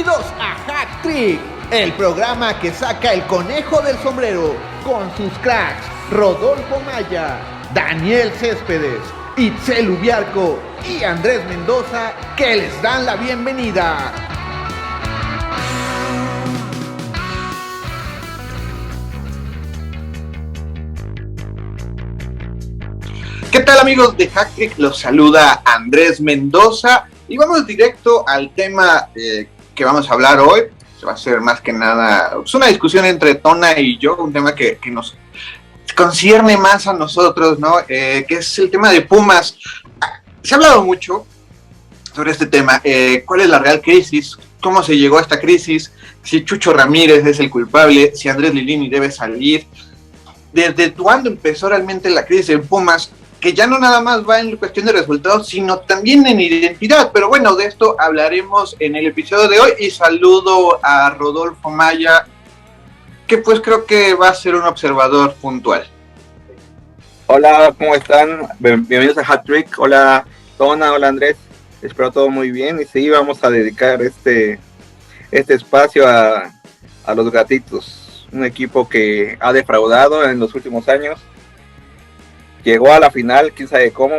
Bienvenidos a Hack Trick, el programa que saca el conejo del sombrero con sus cracks Rodolfo Maya, Daniel Céspedes, Itzel Ubiarco y Andrés Mendoza, que les dan la bienvenida. ¿Qué tal, amigos de Hack Trick? Los saluda Andrés Mendoza y vamos directo al tema que vamos a hablar hoy. Se va a ser más que nada una discusión entre Tona y yo, un tema que nos concierne más a nosotros, ¿no? Que es el tema de Pumas. Se ha hablado mucho sobre este tema. ¿Cuál es la real crisis? ¿Cómo se llegó a esta crisis? Si Chucho Ramírez es el culpable, si Andrés Lilini debe salir. ¿Desde cuándo empezó realmente la crisis en Pumas? Que ya no nada más va en cuestión de resultados, sino también en identidad. Pero bueno, de esto hablaremos en el episodio de hoy. Y saludo a Rodolfo Maya, que pues creo que va a ser un observador puntual. Hola, ¿cómo están? Bienvenidos a Hack Trick. Hola, Tona, hola Andrés. Espero todo muy bien. Y sí, vamos a dedicar este espacio a los Gatitos. Un equipo que ha defraudado en los últimos años. Llegó a la final, quién sabe cómo,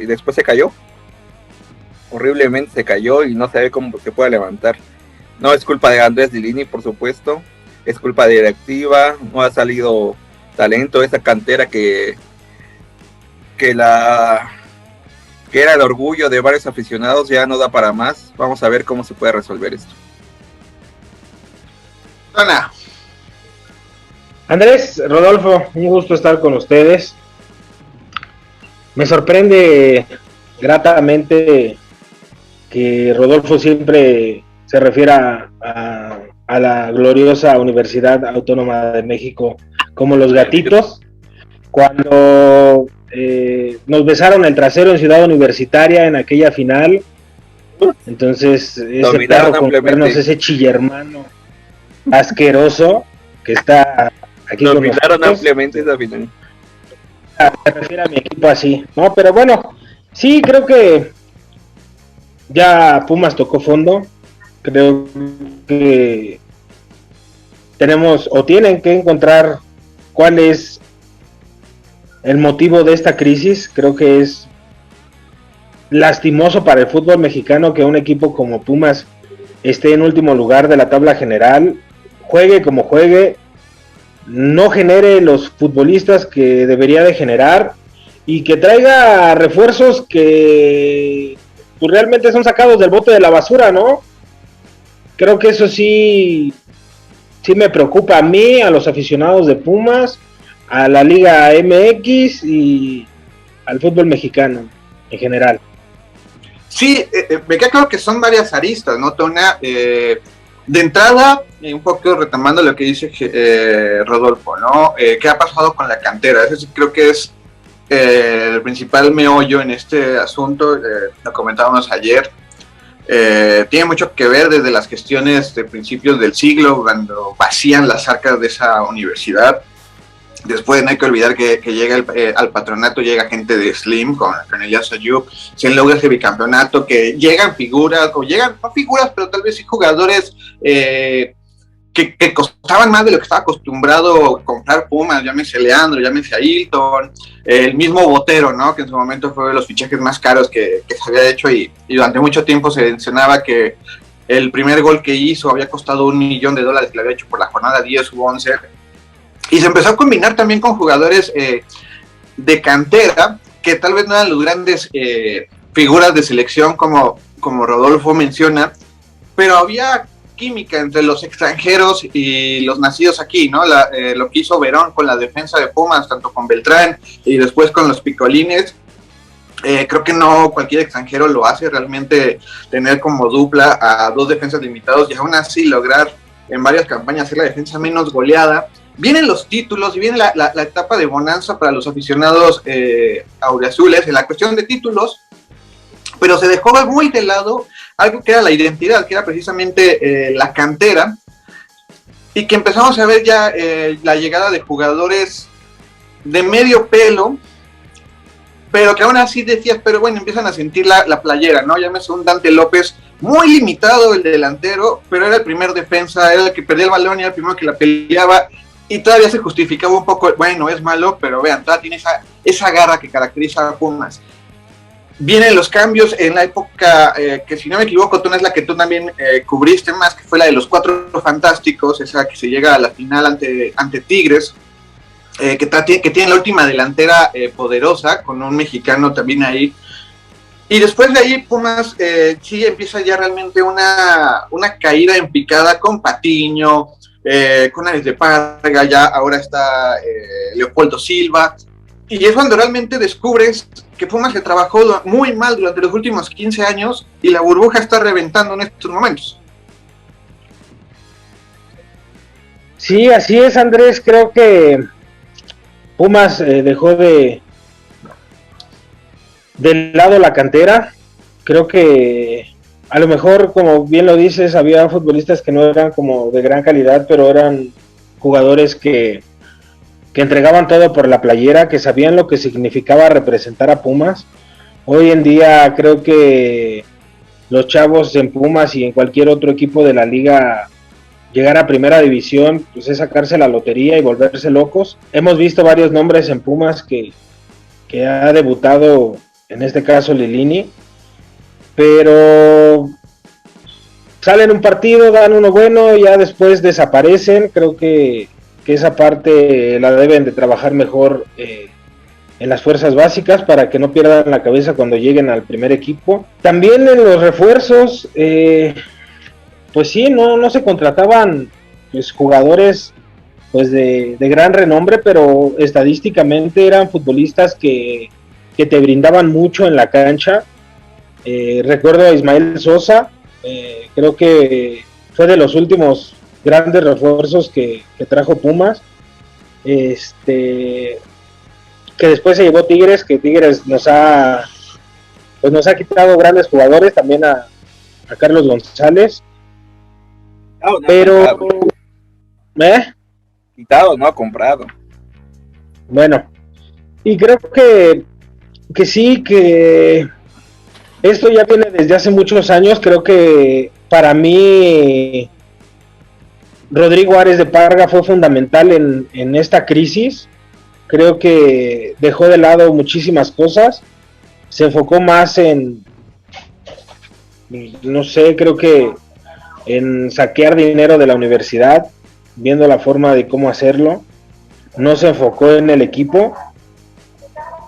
y después se cayó. Horriblemente se cayó y no sabe cómo se puede levantar. No es culpa de Andrés Lilini, por supuesto. Es culpa de directiva. No ha salido talento. Esa cantera que era el orgullo de varios aficionados ya no da para más. Vamos a ver cómo se puede resolver esto. Ana. Andrés, Rodolfo, un gusto estar con ustedes. Me sorprende gratamente que Rodolfo siempre se refiera a la gloriosa Universidad Autónoma de México como los Gatitos, cuando nos besaron el trasero en Ciudad Universitaria en aquella final. Entonces, ese perro con cuernos, ese chillermano asqueroso que está aquí con nosotros. Dominaron ampliamente esa final. Se refiere a mi equipo así, ¿no? Pero bueno, sí, creo que ya Pumas tocó fondo. Creo que tienen que encontrar cuál es el motivo de esta crisis. Creo que es lastimoso para el fútbol mexicano que un equipo como Pumas esté en último lugar de la tabla general, juegue como juegue, no genere los futbolistas que debería de generar y que traiga refuerzos que pues, realmente son sacados del bote de la basura, ¿no? Creo que eso sí me preocupa a mí, a los aficionados de Pumas, a la Liga MX y al fútbol mexicano en general. Sí, me queda claro que son varias aristas, ¿no, Tona? De entrada, un poco retomando lo que dice Rodolfo, ¿no? ¿Qué ha pasado con la cantera? Ese creo que es el principal meollo en este asunto, lo comentábamos ayer. Tiene mucho que ver desde las gestiones de principios del siglo, cuando vacían las arcas de esa universidad. Después no hay que olvidar que llega al patronato, llega gente de Slim con Elías Ayub, se logra ese bicampeonato, que llegan figuras, o llegan, no figuras, pero tal vez sí jugadores que costaban más de lo que estaba acostumbrado comprar Pumas, llámese Leandro, llámese Ailton, el mismo Botero, ¿no? Que en su momento fue de los fichajes más caros que se había hecho y durante mucho tiempo se mencionaba que el primer gol que hizo había costado $1 millón que le había hecho por la jornada 10 u 11. Y se empezó a combinar también con jugadores de cantera, que tal vez no eran los grandes figuras de selección como Rodolfo menciona, pero había química entre los extranjeros y los nacidos aquí, ¿no? Lo que hizo Verón con la defensa de Pumas, tanto con Beltrán y después con los Picolines. Creo que no cualquier extranjero lo hace, realmente tener como dupla a dos defensas limitados y aún así lograr en varias campañas ser la defensa menos goleada. Vienen los títulos y viene la etapa de bonanza para los aficionados auriazules en la cuestión de títulos, pero se dejó muy de lado algo que era la identidad, que era precisamente la cantera, y que empezamos a ver ya la llegada de jugadores de medio pelo, pero que aún así decías, pero bueno, empiezan a sentir la playera, ¿no? Llámese un Dante López, muy limitado el delantero, pero era el primer defensa, era el que perdía el balón y era el primero que la peleaba, y todavía se justificaba un poco, bueno, es malo, pero vean, todavía tiene esa garra que caracteriza a Pumas. Vienen los cambios en la época, que si no me equivoco, tú no es la que tú también cubriste más, que fue la de los Cuatro Fantásticos, esa que se llega a la final ante Tigres, que tiene la última delantera poderosa, con un mexicano también ahí. Y después de ahí Pumas sí empieza ya realmente una caída en picada con Patiño, con Ares de Parga, ya ahora está Leopoldo Silva, y es cuando realmente descubres que Pumas se trabajó muy mal durante los últimos 15 años y la burbuja está reventando en estos momentos. Sí, así es, Andrés. Creo que Pumas dejó de lado la cantera. Creo que a lo mejor, como bien lo dices, había futbolistas que no eran como de gran calidad, pero eran jugadores que entregaban todo por la playera, que sabían lo que significaba representar a Pumas. Hoy en día creo que los chavos en Pumas y en cualquier otro equipo de la liga, llegar a primera división, pues es sacarse la lotería y volverse locos. Hemos visto varios nombres en Pumas que ha debutado, en este caso Lilini, pero salen un partido, dan uno bueno, ya después desaparecen. Creo que esa parte la deben de trabajar mejor en las fuerzas básicas para que no pierdan la cabeza cuando lleguen al primer equipo. También en los refuerzos, pues sí, no se contrataban pues, jugadores pues de gran renombre, pero estadísticamente eran futbolistas que te brindaban mucho en la cancha. Recuerdo a Ismael Sosa, creo que fue de los últimos grandes refuerzos que trajo Pumas, que después se llevó Tigres, que Tigres nos ha quitado grandes jugadores, también a Carlos González, pero quitado, no ha comprado. Bueno, y creo que sí, que esto ya viene desde hace muchos años. Creo que para mí Rodrigo Ares de Parga fue fundamental en esta crisis. Creo que dejó de lado muchísimas cosas, se enfocó más en, no sé, creo que en saquear dinero de la universidad, viendo la forma de cómo hacerlo. No se enfocó en el equipo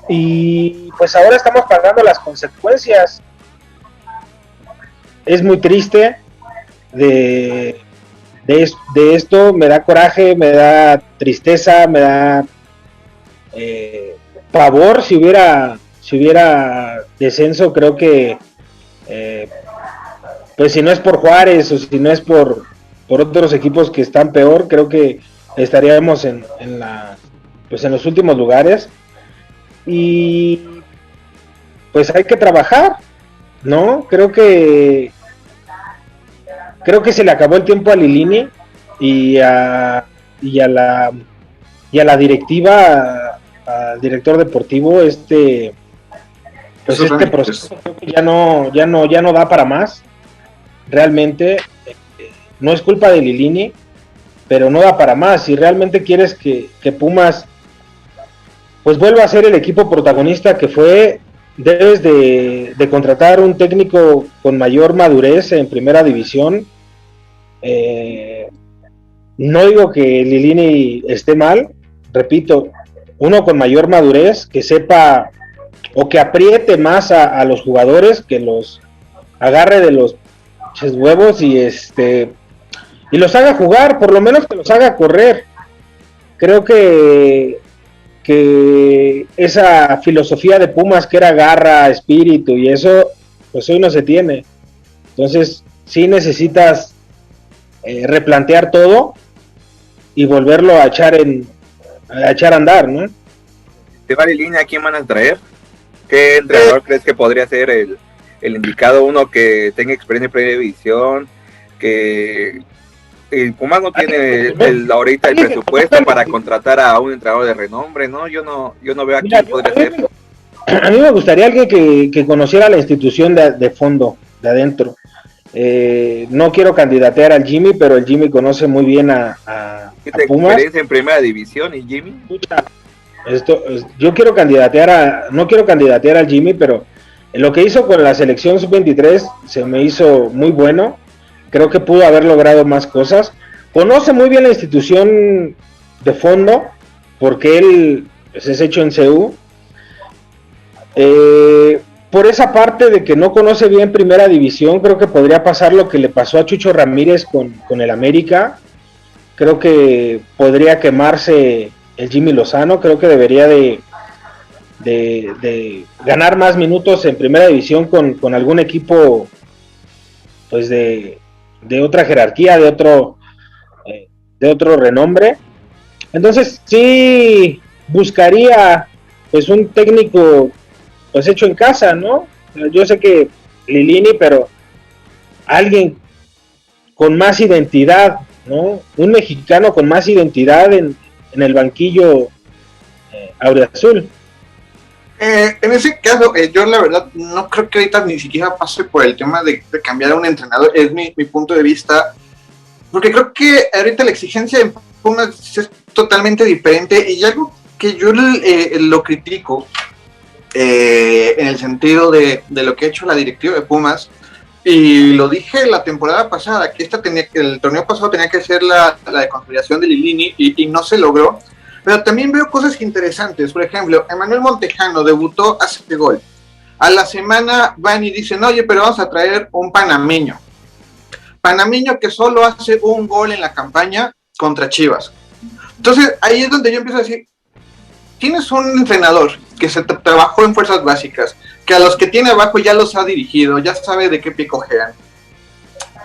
y pues ahora estamos pagando las consecuencias. Es muy triste de esto, me da coraje, me da tristeza, me da pavor. Si hubiera descenso, creo que pues si no es por Juárez o si no es por otros equipos que están peor, creo que estaríamos en los últimos lugares. Y pues hay que trabajar, ¿no? Creo que se le acabó el tiempo a Lilini y a la directiva, al director deportivo. Este proceso creo que ya no da para más. Realmente no es culpa de Lilini, pero no da para más. Si realmente quieres que Pumas pues vuelva a ser el equipo protagonista que fue, debes de contratar un técnico con mayor madurez en primera división. No digo que Lilini esté mal, repito, uno con mayor madurez, que sepa o que apriete más a los jugadores, que los agarre de los huevos y los haga jugar, por lo menos que los haga correr. Creo que esa filosofía de Pumas que era garra, espíritu y eso, pues hoy no se tiene. Entonces sí necesitas replantear todo y volverlo a echar a andar, ¿no? ¿Te vale línea? ¿A quién van a traer? ¿Qué entrenador crees que podría ser el indicado? Uno que tenga experiencia en primera división, que Pumas no tiene ahorita el presupuesto para contratar a un entrenador de renombre, ¿no? Yo no veo a quién podría ser. A mí me gustaría alguien que conociera la institución de fondo, de adentro. No quiero candidatear al Jimmy, pero el Jimmy conoce muy bien a Pumas. ¿Experiencia en primera división y Jimmy? Yo no quiero candidatear al Jimmy, pero lo que hizo con la selección sub-23 se me hizo muy bueno. Creo que pudo haber logrado más cosas. Conoce muy bien la institución de fondo, porque él pues, es hecho en CU. Por esa parte de que no conoce bien primera división, creo que podría pasar lo que le pasó a Chucho Ramírez con el América. Creo que podría quemarse el Jimmy Lozano. Creo que debería de ganar más minutos en primera división con algún equipo pues de otra jerarquía, de otro renombre. Entonces sí buscaría pues un técnico pues hecho en casa, ¿no? Yo sé que Lilini, pero alguien con más identidad, ¿no? Un mexicano con más identidad en el banquillo aureazul. En ese caso, yo la verdad no creo que ahorita ni siquiera pase por el tema de cambiar a un entrenador, es mi punto de vista, porque creo que ahorita la exigencia en Pumas es totalmente diferente y algo que yo lo critico en el sentido de lo que ha hecho la directiva de Pumas, y lo dije la temporada pasada, que el torneo pasado tenía que ser la de consolidación de Lilini y no se logró. Pero también veo cosas interesantes. Por ejemplo, Emanuel Montejano debutó, hace gol. A la semana van y dicen, oye, pero vamos a traer un panameño. Panameño que solo hace un gol en la campaña contra Chivas. Entonces, ahí es donde yo empiezo a decir, tienes un entrenador que se trabajó en fuerzas básicas, que a los que tiene abajo ya los ha dirigido, ya sabe de qué pie cojean.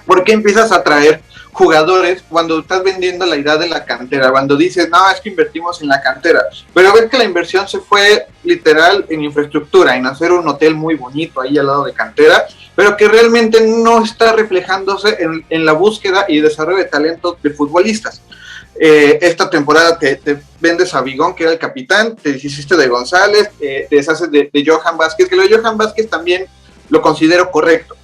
¿Por qué empiezas a traer jugadores cuando estás vendiendo la idea de la cantera? Cuando dices, no, es que invertimos en la cantera, pero ves que la inversión se fue literal en infraestructura, en hacer un hotel muy bonito ahí al lado de cantera, pero que realmente no está reflejándose en la búsqueda y desarrollo de talentos de futbolistas. Esta temporada te vendes a Bigón, que era el capitán, te deshiciste de González, te deshaces de Johan Vázquez, que lo de Johan Vázquez también lo considero correcto,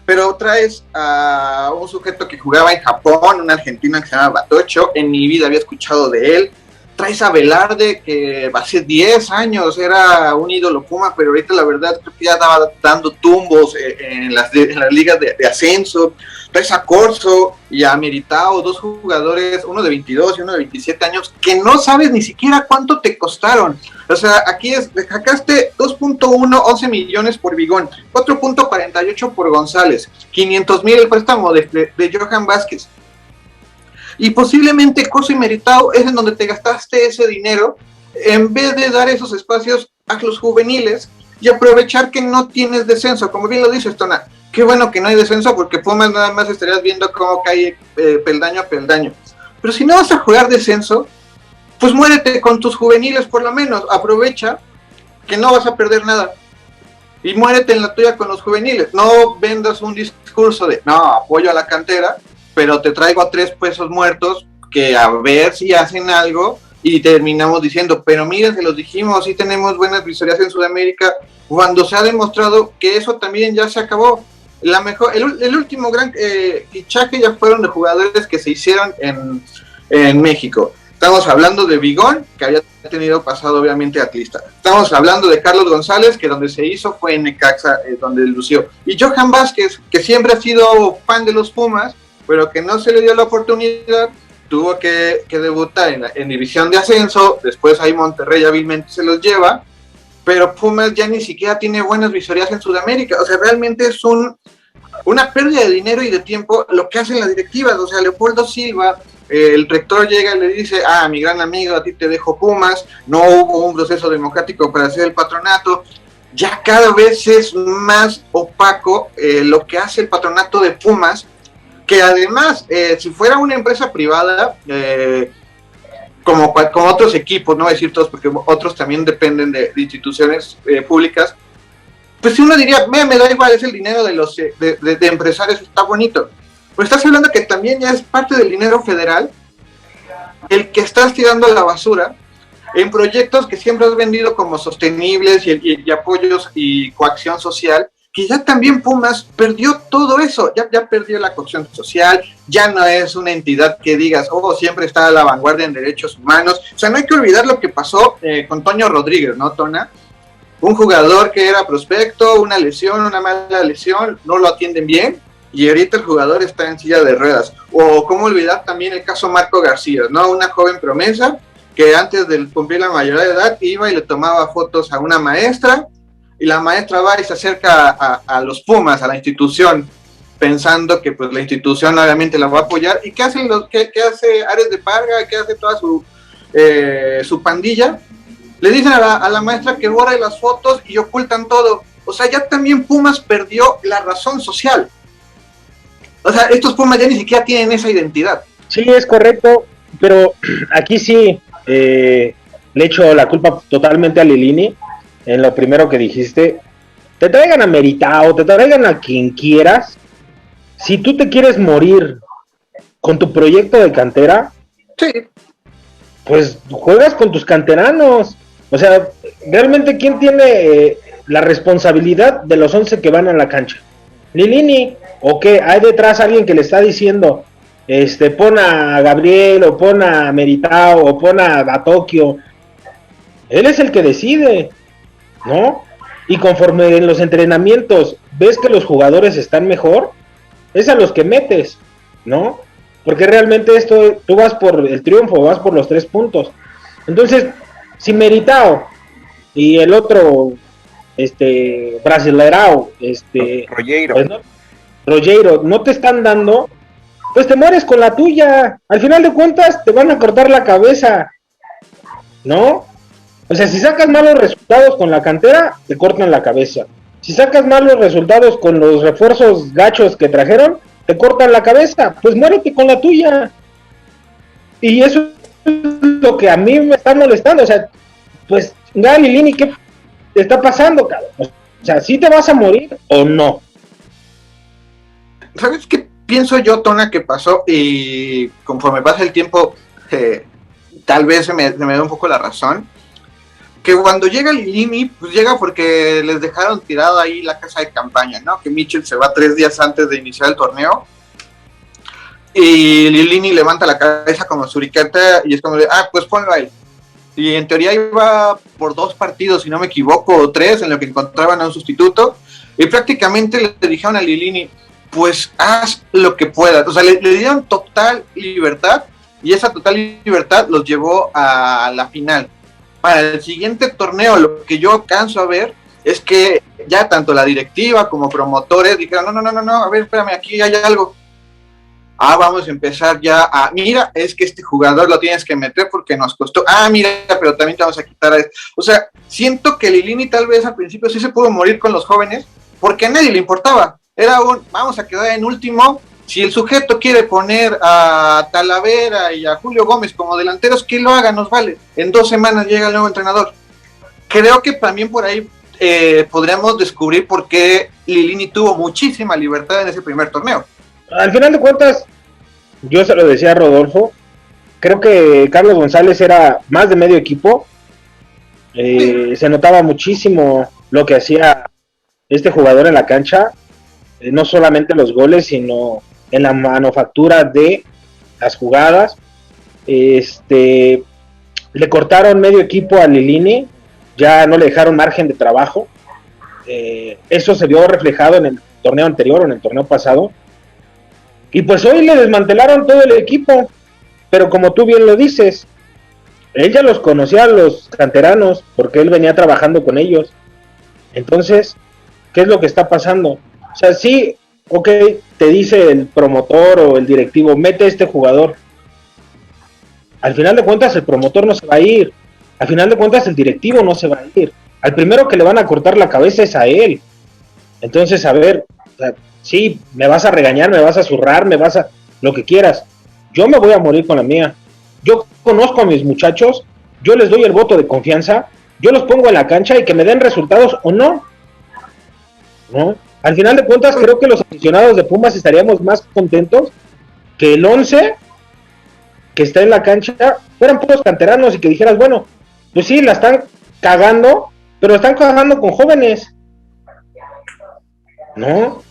pero traes a un sujeto que jugaba en Japón, un argentino que se llama Batocho, en mi vida había escuchado de él. Traes a Velarde, que hace 10 años era un ídolo Puma, pero ahorita la verdad creo que ya estaba dando tumbos en las ligas de ascenso. Traes a Corso y a Meritao, dos jugadores, uno de 22 y uno de 27 años, que no sabes ni siquiera cuánto te costaron. O sea, aquí sacaste 2.1, 11 millones por Bigón, 4.48 por González, 500,000 el préstamo de Johan Vázquez. Y posiblemente Corso y Meritao es en donde te gastaste ese dinero, en vez de dar esos espacios a los juveniles y aprovechar que no tienes descenso. Como bien lo dices, Tona, qué bueno que no hay descenso, porque Pumas nada más estarías viendo cómo cae peldaño a peldaño. Pero si no vas a jugar descenso, pues muérete con tus juveniles por lo menos, aprovecha que no vas a perder nada y muérete en la tuya con los juveniles. No vendas un discurso de, no, apoyo a la cantera, pero te traigo a 3 pesos muertos que a ver si hacen algo, y terminamos diciendo, pero mira, se los dijimos, sí tenemos buenas visorías en Sudamérica, cuando se ha demostrado que eso también ya se acabó. El último gran fichaje ya fueron de jugadores que se hicieron en México. Estamos hablando de Bigón, que había tenido pasado obviamente atlista. Estamos hablando de Carlos González, que donde se hizo fue en Necaxa, donde lució. Y Johan Vázquez, que siempre ha sido fan de los Pumas, pero que no se le dio la oportunidad, tuvo que debutar en división de ascenso. Después ahí Monterrey hábilmente se los lleva, pero Pumas ya ni siquiera tiene buenas visorías en Sudamérica. O sea, realmente es una pérdida de dinero y de tiempo lo que hacen las directivas. O sea, Leopoldo Silva, el rector llega y le dice, mi gran amigo, a ti te dejo Pumas, no hubo un proceso democrático para hacer el patronato. Ya cada vez es más opaco lo que hace el patronato de Pumas, que además, si fuera una empresa privada, como otros equipos, no voy a decir todos porque otros también dependen de instituciones públicas, pues si uno diría, me da igual, es el dinero de empresarios, está bonito. Pero estás hablando que también ya es parte del dinero federal el que estás tirando a la basura en proyectos que siempre has vendido como sostenibles y apoyos y coacción social, que ya también Pumas perdió todo eso, ya perdió la cohesión social, ya no es una entidad que digas, oh, siempre está a la vanguardia en derechos humanos. O sea, no hay que olvidar lo que pasó con Toño Rodríguez, ¿no, Tona? Un jugador que era prospecto, una lesión, una mala lesión, no lo atienden bien, y ahorita el jugador está en silla de ruedas. O cómo olvidar también el caso Marco García, ¿no? Una joven promesa que antes de cumplir la mayoría de edad iba y le tomaba fotos a una maestra, y la maestra va y se acerca a los Pumas, a la institución, pensando que pues la institución obviamente la va a apoyar. ¿Y qué hacen qué hace Ares de Parga? ¿Qué hace toda su pandilla? Le dicen a la maestra que borre las fotos y ocultan todo. O sea, ya también Pumas perdió la razón social. O sea, estos Pumas ya ni siquiera tienen esa identidad. Sí, es correcto, pero aquí sí le echo la culpa totalmente a Lilini en lo primero que dijiste. Te traigan a Meritao, te traigan a quien quieras. Si tú te quieres morir con tu proyecto de cantera, sí, pues juegas con tus canteranos. O sea, realmente, ¿quién tiene la responsabilidad de los 11 que van a la cancha? ¿Lilini? ¿O qué? ¿Hay detrás alguien que le está diciendo, pon a Gabriel, o pon a Meritao, o pon a Tokio? Él es el que decide, ¿no? Y conforme en los entrenamientos ves que los jugadores están mejor, es a los que metes, ¿no? Porque realmente tú vas por el triunfo, vas por los 3 puntos. Entonces, si Meritao y el otro Brasileirao, Rogueiro. pues Rogueiro no te están dando, pues te mueres con la tuya. Al final de cuentas te van a cortar la cabeza, ¿no? O sea, si sacas malos resultados con la cantera, te cortan la cabeza. Si sacas malos resultados con los refuerzos gachos que trajeron, te cortan la cabeza. Pues muérete con la tuya. Y eso es lo que a mí me está molestando. O sea, pues, Lilini, ¿qué te está pasando, cabrón? O sea, ¿sí te vas a morir o no? ¿Sabes qué pienso yo, Tona, que pasó? Y conforme pasa el tiempo, tal vez se me da un poco la razón. Que cuando llega Lilini, pues llega porque les dejaron tirado ahí la casa de campaña, ¿no? Que Mitchell se va 3 días antes de iniciar el torneo. Y Lilini levanta la cabeza como suricata y es como de, pues ponlo ahí. Y en teoría iba por 2 partidos, si no me equivoco, o 3, en lo que encontraban a un sustituto. Y prácticamente le dijeron a Lilini, pues haz lo que puedas. O sea, le dieron total libertad, y esa total libertad los llevó a la final. Para el siguiente torneo, lo que yo alcanzo a ver es que ya tanto la directiva como promotores dijeron, no, a ver, espérame, aquí hay algo. Vamos a empezar ya mira, es que este jugador lo tienes que meter porque nos costó. Mira, pero también te vamos a quitar a esto. O sea, siento que Lilini tal vez al principio sí se pudo morir con los jóvenes porque a nadie le importaba. Era vamos a quedar en último. Si el sujeto quiere poner a Talavera y a Julio Gómez como delanteros, que lo haga, nos vale. En 2 semanas llega el nuevo entrenador. Creo que también por ahí podríamos descubrir por qué Lilini tuvo muchísima libertad en ese primer torneo. Al final de cuentas, yo se lo decía a Rodolfo, creo que Carlos González era más de medio equipo. Se notaba muchísimo lo que hacía este jugador en la cancha, no solamente los goles, sino en la manufactura de las jugadas. Le cortaron medio equipo a Lilini, ya no le dejaron margen de trabajo. Eso se vio reflejado en el torneo anterior o en el torneo pasado. Y pues hoy le desmantelaron todo el equipo, pero como tú bien lo dices, él ya los conocía a los canteranos, porque él venía trabajando con ellos. Entonces, ¿qué es lo que está pasando? O sea, sí, ok, te dice el promotor o el directivo, mete a este jugador. Al final de cuentas, el promotor no se va a ir. Al final de cuentas, el directivo no se va a ir. Al primero que le van a cortar la cabeza es a él. Entonces, a ver, o sea, sí, me vas a regañar, me vas a zurrar, lo que quieras. Yo me voy a morir con la mía. Yo conozco a mis muchachos, yo les doy el voto de confianza, yo los pongo en la cancha y que me den resultados o no. ¿No? Al final de cuentas, creo que los aficionados de Pumas estaríamos más contentos que el 11 que está en la cancha fueran puros canteranos y que dijeras, bueno, pues sí, la están cagando, pero están cagando con jóvenes. ¿no?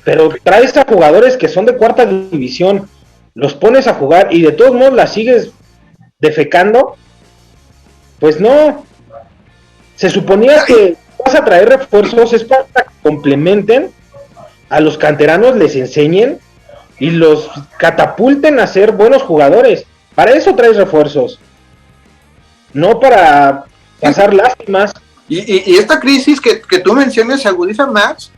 Pero traes a jugadores que son de cuarta división, los pones a jugar y de todos modos la sigues defecando, pues no. Se suponía que vas a traer refuerzos es para que complementen a los canteranos, les enseñen y los catapulten a ser buenos jugadores. Para eso traes refuerzos, no para pasar lástimas. Y esta crisis que tú mencionas se agudiza más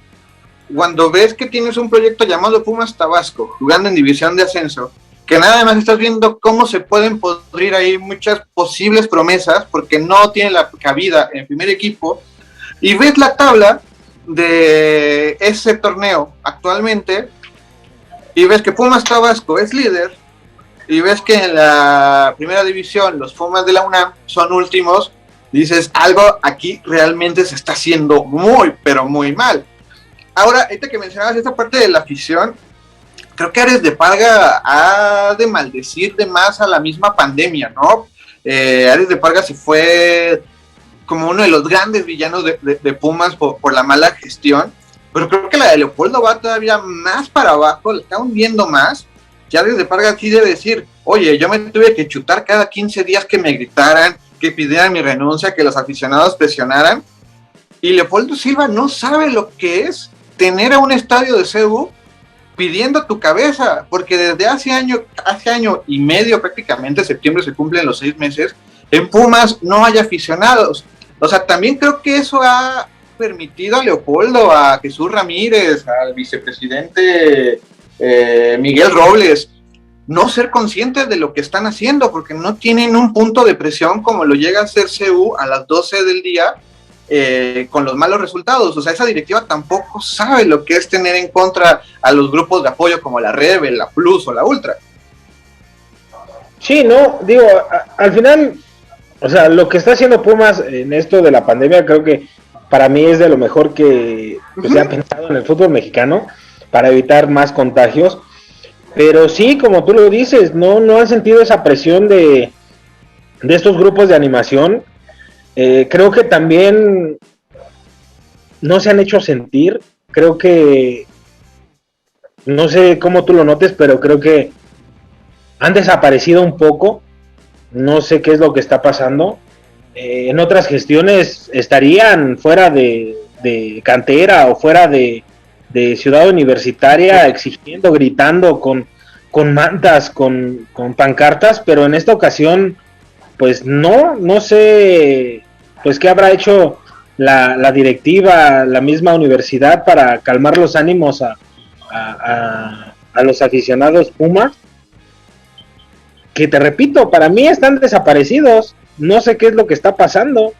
cuando ves que tienes un proyecto llamado Pumas Tabasco, jugando en división de ascenso, que nada más estás viendo cómo se pueden podrir ahí muchas posibles promesas, porque no tiene la cabida en el primer equipo, y ves la tabla de ese torneo actualmente, y ves que Pumas Tabasco es líder, y ves que en la primera división los Pumas de la UNAM son últimos, dices, algo aquí realmente se está haciendo muy, pero muy mal. Ahora, ahorita que mencionabas esta parte de la afición, creo que Ares de Parga ha de maldecir de más a la misma pandemia, ¿no? Ares de Parga se fue como uno de los grandes villanos de Pumas por la mala gestión, pero creo que la de Leopoldo va todavía más para abajo, le está hundiendo más. Ya Ares de Parga sí debe decir, oye, yo me tuve que chutar cada 15 días que me gritaran, que pidieran mi renuncia, que los aficionados presionaran, y Leopoldo Silva no sabe lo que es tener a un estadio de CU pidiendo tu cabeza, porque desde hace año y medio, prácticamente septiembre se cumplen los 6 meses, en Pumas no hay aficionados. O sea, también creo que eso ha permitido a Leopoldo, a Jesús Ramírez, al vicepresidente Miguel Robles, no ser conscientes de lo que están haciendo, porque no tienen un punto de presión como lo llega a ser CU a las 12 del día, con los malos resultados. O sea, esa directiva tampoco sabe lo que es tener en contra a los grupos de apoyo como la Rebel, la Plus o la Ultra. Sí, no, digo, al final, o sea, lo que está haciendo Pumas en esto de la pandemia, creo que para mí es de lo mejor que se ha pensado en el fútbol mexicano para evitar más contagios. Pero sí, como tú lo dices, no han sentido esa presión de estos grupos de animación. Creo que también no se han hecho sentir. Creo que, no sé cómo tú lo notes, pero creo que han desaparecido un poco. No sé qué es lo que está pasando. En otras gestiones estarían fuera de cantera o fuera de ciudad universitaria exigiendo, gritando con mantas, con pancartas, pero en esta ocasión pues no sé pues qué habrá hecho la directiva, la misma universidad para calmar los ánimos a los aficionados Pumas, que te repito, para mí están desaparecidos, no sé qué es lo que está pasando,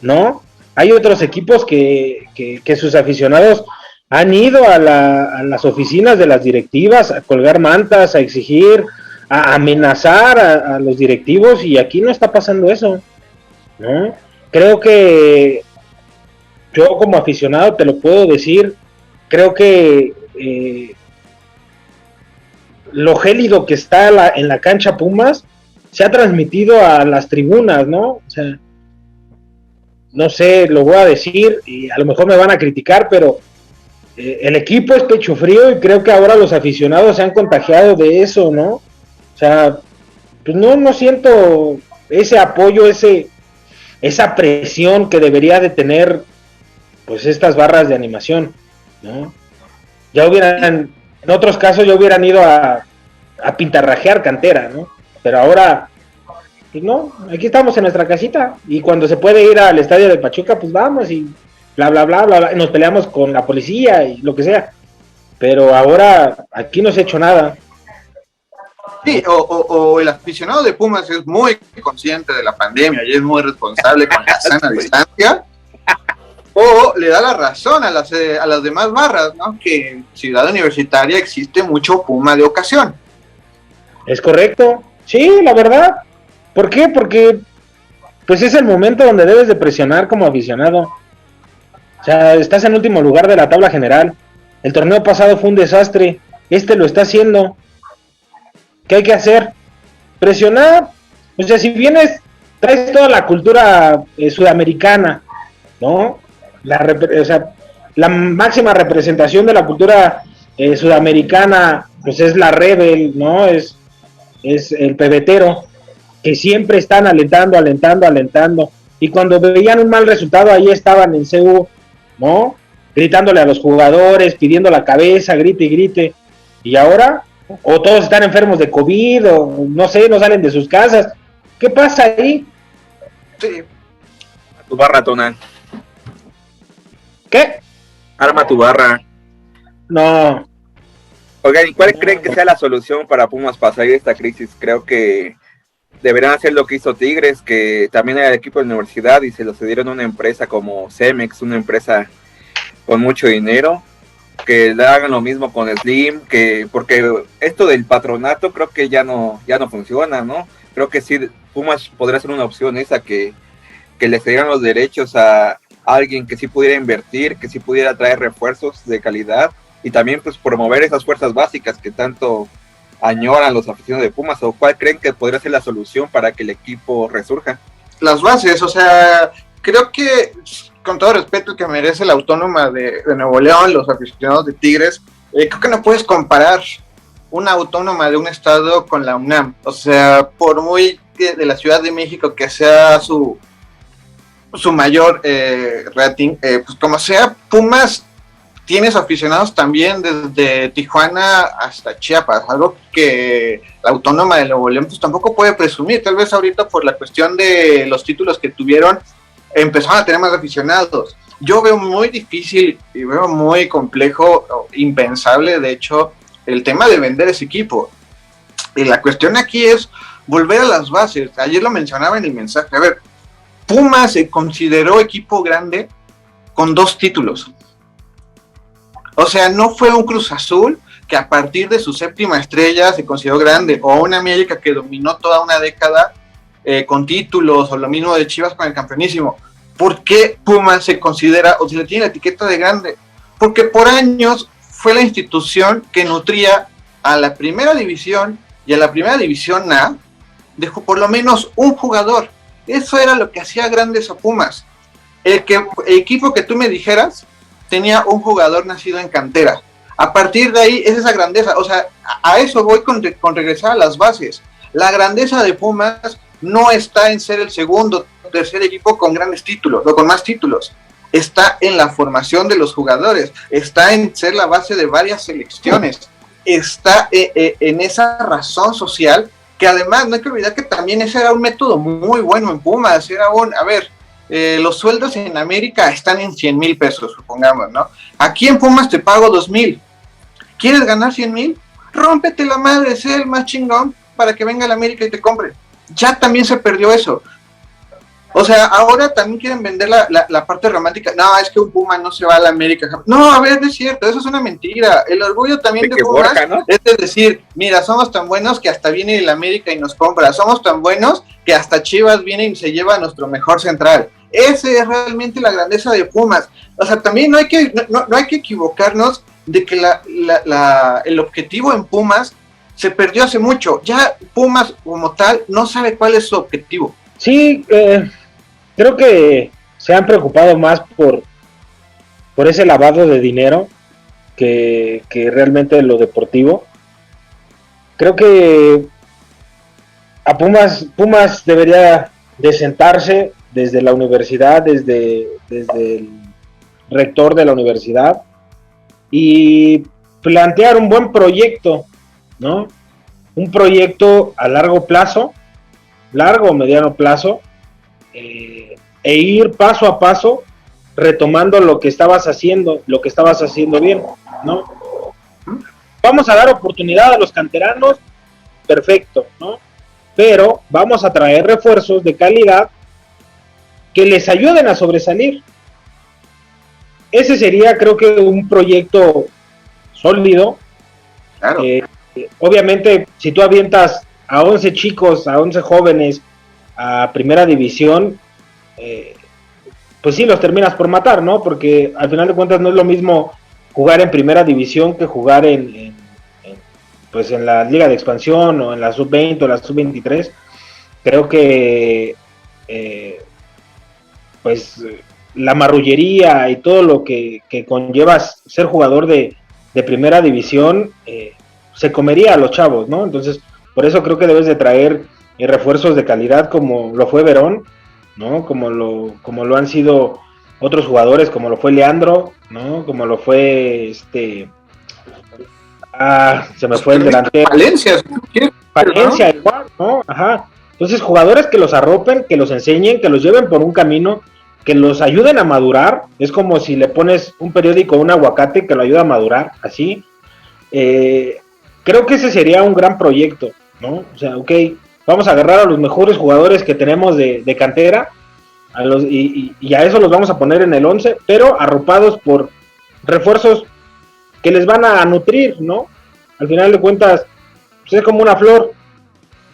¿no? Hay otros equipos que sus aficionados han ido a las oficinas de las directivas a colgar mantas, a exigir, a amenazar a los directivos, y aquí no está pasando eso, ¿no? Creo que yo como aficionado te lo puedo decir, creo que lo gélido que está en la cancha Pumas se ha transmitido a las tribunas, ¿no? O sea, no sé, lo voy a decir y a lo mejor me van a criticar, pero el equipo es pecho frío y creo que ahora los aficionados se han contagiado de eso, ¿no? O sea, pues no siento ese apoyo, esa presión que debería de tener pues estas barras de animación, ¿no? Ya hubieran, en otros casos ya hubieran ido a pintarrajear cantera, ¿no? Pero ahora, pues no, aquí estamos en nuestra casita y cuando se puede ir al estadio de Pachuca, pues vamos y bla, bla, bla, bla, bla, nos peleamos con la policía y lo que sea. Pero ahora aquí no se ha hecho nada. Sí, o el aficionado de Pumas es muy consciente de la pandemia y es muy responsable con la sana distancia, o le da la razón a las demás barras, ¿no? Que en Ciudad Universitaria existe mucho Puma de ocasión. Es correcto, sí, la verdad. ¿Por qué? Porque pues es el momento donde debes de presionar como aficionado. O sea, estás en último lugar de la tabla general. El torneo pasado fue un desastre. Este lo está haciendo. ¿Qué hay que hacer? Presionar. O sea, si vienes, traes toda la cultura sudamericana, ¿no? O sea, la máxima representación de la cultura sudamericana, pues es la Rebel, ¿no? Es el pebetero, que siempre están alentando, y cuando veían un mal resultado, ahí estaban en CU, ¿no? Gritándole a los jugadores, pidiendo la cabeza, grite y grite, y ahora, o todos están enfermos de COVID, o no sé, no salen de sus casas. ¿Qué pasa ahí? Sí. Tu barra, Tona. ¿Qué? Arma tu barra. No. Oigan, ¿y cuál creen que sea la solución para Pumas para salir de esta crisis? Creo que deberán hacer lo que hizo Tigres, que también era el equipo de la universidad y se lo cedieron a una empresa como Cemex, una empresa con mucho dinero, que le hagan lo mismo con Slim, que porque esto del patronato creo que ya no funciona, ¿no? Creo que sí, Pumas podría ser una opción esa, que le cedieran los derechos a alguien que sí pudiera invertir, que sí pudiera traer refuerzos de calidad y también pues promover esas fuerzas básicas que tanto añoran los aficionados de Pumas. ¿O cuál creen que podría ser la solución para que el equipo resurja? Las bases, o sea, creo que con todo respeto que merece la Autónoma de Nuevo León, los aficionados de Tigres, creo que no puedes comparar una Autónoma de un estado con la UNAM. O sea, por muy de la Ciudad de México que sea su mayor rating, pues como sea, Pumas tienes aficionados también desde Tijuana hasta Chiapas, algo que la Autónoma de Nuevo León pues tampoco puede presumir. Tal vez ahorita por la cuestión de los títulos que tuvieron empezaron a tener más aficionados. Yo veo muy difícil y veo muy complejo, impensable de hecho, el tema de vender ese equipo. Y la cuestión aquí es volver a las bases. Ayer lo mencionaba en el mensaje. A ver, Pumas se consideró equipo grande con 2 títulos. O sea, no fue un Cruz Azul que a partir de su 7ª estrella se consideró grande, o una América que dominó toda una década con títulos, o lo mismo de Chivas con el campeonísimo. ¿Por qué Pumas se considera o se le tiene la etiqueta de grande? Porque por años fue la institución que nutría a la primera división y a la primera división A, dejó por lo menos un jugador. Eso era lo que hacía grandes a Pumas. El equipo que tú me dijeras tenía un jugador nacido en cantera. A partir de ahí es esa grandeza. O sea, a eso voy con regresar a las bases. La grandeza de Pumas no está en ser el segundo o tercer equipo con grandes títulos o con más títulos. Está en la formación de los jugadores. Está en ser la base de varias selecciones. Está en esa razón social, que además no hay que olvidar que también ese era un método muy bueno en Pumas. Era los sueldos en América están en 100,000 pesos, supongamos, ¿no? Aquí en Pumas te pago 2,000. ¿Quieres ganar 100,000? Rómpete la madre, sé el más chingón para que venga la América y te compre. Ya también se perdió eso. O sea, ahora también quieren vender la parte romántica. No, es que un Puma no se va a la América. No, a ver, no es cierto, eso es una mentira. El orgullo también de Pumas, Borja, ¿no? Es de decir, mira, somos tan buenos que hasta viene la América y nos compra. Somos tan buenos que hasta Chivas viene y se lleva a nuestro mejor central. Esa es realmente la grandeza de Pumas. O sea, también no hay que equivocarnos de que el objetivo en Pumas se perdió hace mucho. Ya Pumas como tal no sabe cuál es su objetivo. Sí, creo que se han preocupado más por ese lavado de dinero que realmente lo deportivo. Creo que a Pumas debería de sentarse desde la universidad, desde el rector de la universidad, y plantear un buen proyecto, ¿no? Un proyecto a largo o mediano plazo, e ir paso a paso retomando lo que estabas haciendo bien, ¿no? Vamos a dar oportunidad a los canteranos, perfecto, ¿no? Pero vamos a traer refuerzos de calidad que les ayuden a sobresalir. Ese sería, creo que, un proyecto sólido. Claro. Obviamente, si tú avientas a 11 chicos, a 11 jóvenes a primera división, pues sí, los terminas por matar, ¿no? Porque al final de cuentas no es lo mismo jugar en primera división que jugar en la liga de expansión, o en la sub-20 o la sub-23. Creo que pues la marrullería y todo lo que conlleva ser jugador de primera división, se comería a los chavos, ¿no? Entonces, por eso creo que debes de traer refuerzos de calidad como lo fue Verón, ¿no? Como lo han sido otros jugadores, como lo fue Leandro, ¿no? Como lo fue se me fue el delantero. Palencia, ¿no? Igual, ¿no? Ajá. Entonces, jugadores que los arropen, que los enseñen, que los lleven por un camino, que los ayuden a madurar. Es como si le pones un periódico a un aguacate que lo ayuda a madurar, así. Creo que ese sería un gran proyecto, ¿no? O sea, ok, vamos a agarrar a los mejores jugadores que tenemos de cantera y a eso los vamos a poner en el 11, pero arropados por refuerzos que les van a nutrir, ¿no? Al final de cuentas, pues es como una flor,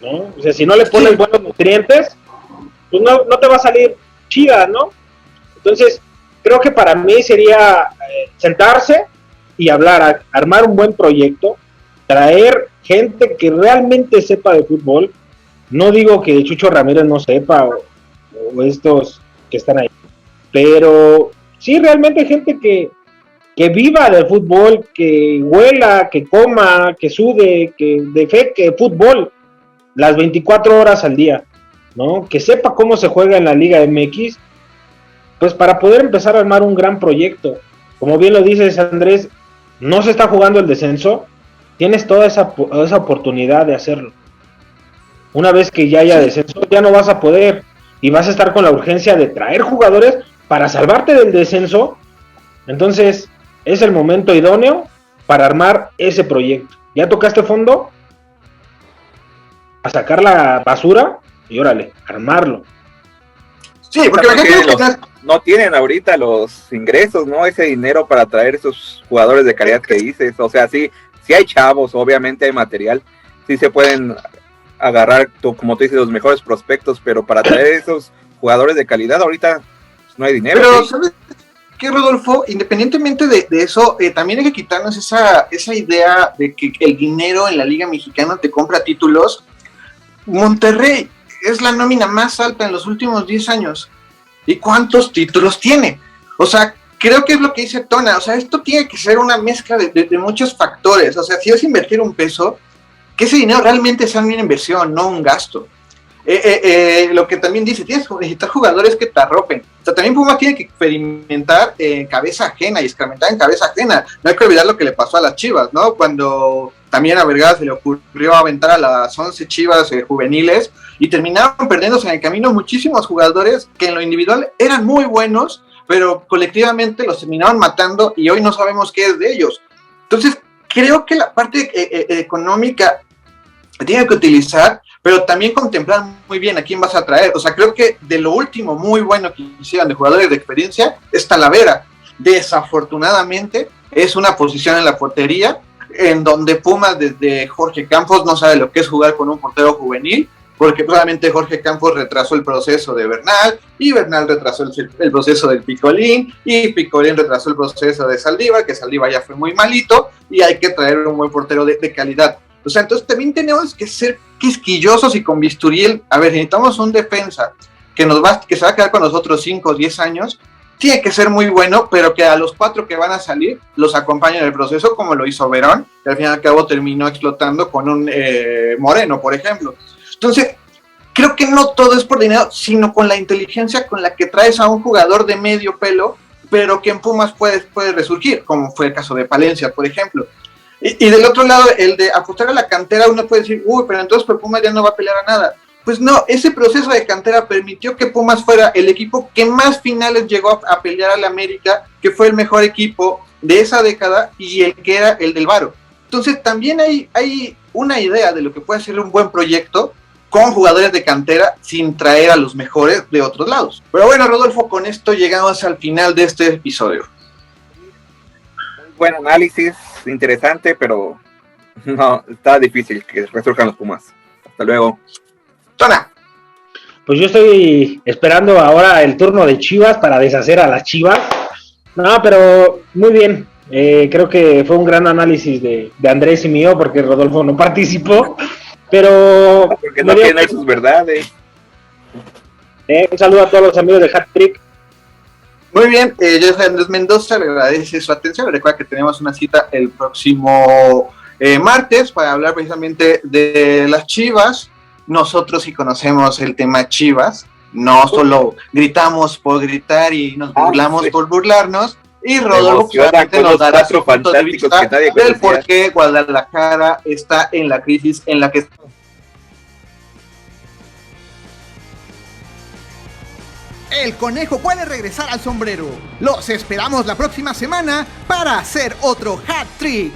¿no? O sea, si no le pones buenos nutrientes, pues no te va a salir chida, ¿no? Entonces, creo que para mí sería sentarse y hablar, armar un buen proyecto, traer gente que realmente sepa de fútbol. No digo que Chucho Ramírez no sepa o estos que están ahí, pero sí realmente gente que viva del fútbol, que huela, que coma, que sude, que defeque fútbol las 24 horas al día, ¿no? Que sepa cómo se juega en la Liga MX, pues para poder empezar a armar un gran proyecto. Como bien lo dices, Andrés, no se está jugando el descenso, tienes toda esa oportunidad de hacerlo. Una vez que ya haya descenso, ya no vas a poder, y vas a estar con la urgencia de traer jugadores para salvarte del descenso. Entonces, es el momento idóneo para armar ese proyecto. Ya tocaste fondo, a sacar la basura y órale, armarlo. Sí, porque no tienen ahorita los ingresos, ¿no? Ese dinero para traer esos jugadores de calidad que dices. O sea, sí hay chavos, obviamente hay material, sí se pueden agarrar, como tú dices, los mejores prospectos, pero para traer esos jugadores de calidad ahorita pues, no hay dinero. Pero, ¿sabes qué, Rodolfo? Independientemente de eso, también hay que quitarnos esa idea de que el dinero en la Liga Mexicana te compra títulos. Monterrey es la nómina más alta en los últimos 10 años. ¿Y cuántos títulos tiene? O sea, creo que es lo que dice Tona. O sea, esto tiene que ser una mezcla de muchos factores. O sea, si vas a invertir un peso, que ese dinero realmente sea una inversión, no un gasto. Lo que también dice, tienes que necesitar jugadores que te arropen. O sea, también Pumas tiene que experimentar en cabeza ajena y experimentar en cabeza ajena. No hay que olvidar lo que le pasó a las Chivas, ¿no? Cuando también a Vergara se le ocurrió aventar a las 11 Chivas juveniles y terminaron perdiéndose en el camino muchísimos jugadores que en lo individual eran muy buenos, pero colectivamente los terminaban matando y hoy no sabemos qué es de ellos. Entonces, creo que la parte económica tiene que utilizar, pero también contemplar muy bien a quién vas a traer. O sea, creo que de lo último muy bueno que hicieron de jugadores de experiencia es Talavera. Desafortunadamente es una posición en la portería en donde Pumas desde Jorge Campos no sabe lo que es jugar con un portero juvenil, porque probablemente Jorge Campos retrasó el proceso de Bernal, y Bernal retrasó el proceso del Picolín, y Picolín retrasó el proceso de Saldívar, que Saldívar ya fue muy malito, y hay que traer un buen portero de calidad. O sea, entonces también tenemos que ser quisquillosos y con bisturí. A ver, necesitamos un defensa que se va a quedar con nosotros 5 o 10 años, tiene que ser muy bueno, pero que a los 4 que van a salir los acompañen en el proceso, como lo hizo Verón, que al fin y al cabo terminó explotando con un Moreno, por ejemplo. Entonces, creo que no todo es por dinero, sino con la inteligencia con la que traes a un jugador de medio pelo, pero que en Pumas puede resurgir, como fue el caso de Palencia, por ejemplo. Y del otro lado, el de apostar a la cantera, uno puede decir, pero entonces pues, Pumas ya no va a pelear a nada. Pues no, ese proceso de cantera permitió que Pumas fuera el equipo que más finales llegó a pelear a la América, que fue el mejor equipo de esa década y el que era el del Varo. Entonces también hay una idea de lo que puede ser un buen proyecto con jugadores de cantera sin traer a los mejores de otros lados. Pero bueno, Rodolfo, con esto llegamos al final de este episodio. Buen análisis, interesante, pero no, está difícil que resurjan los Pumas. Hasta luego. Tona. Pues yo estoy esperando ahora el turno de Chivas para deshacer a las Chivas. No, pero muy bien. Creo que fue un gran análisis de Andrés y mío, porque Rodolfo no participó. Pero porque no tiene sus verdades. Un saludo a todos los amigos de Hat Trick. Muy bien, yo soy Andrés Mendoza, le agradece su atención. Recuerda que tenemos una cita el próximo martes para hablar precisamente de las Chivas. Nosotros sí conocemos el tema Chivas, no solo gritamos por gritar y nos burlamos por burlarnos. Y Rodolfo nos dará su punto de vista del por qué Guadalajara está en la crisis en la que está. El conejo puede regresar al sombrero. Los esperamos la próxima semana para hacer otro hat trick.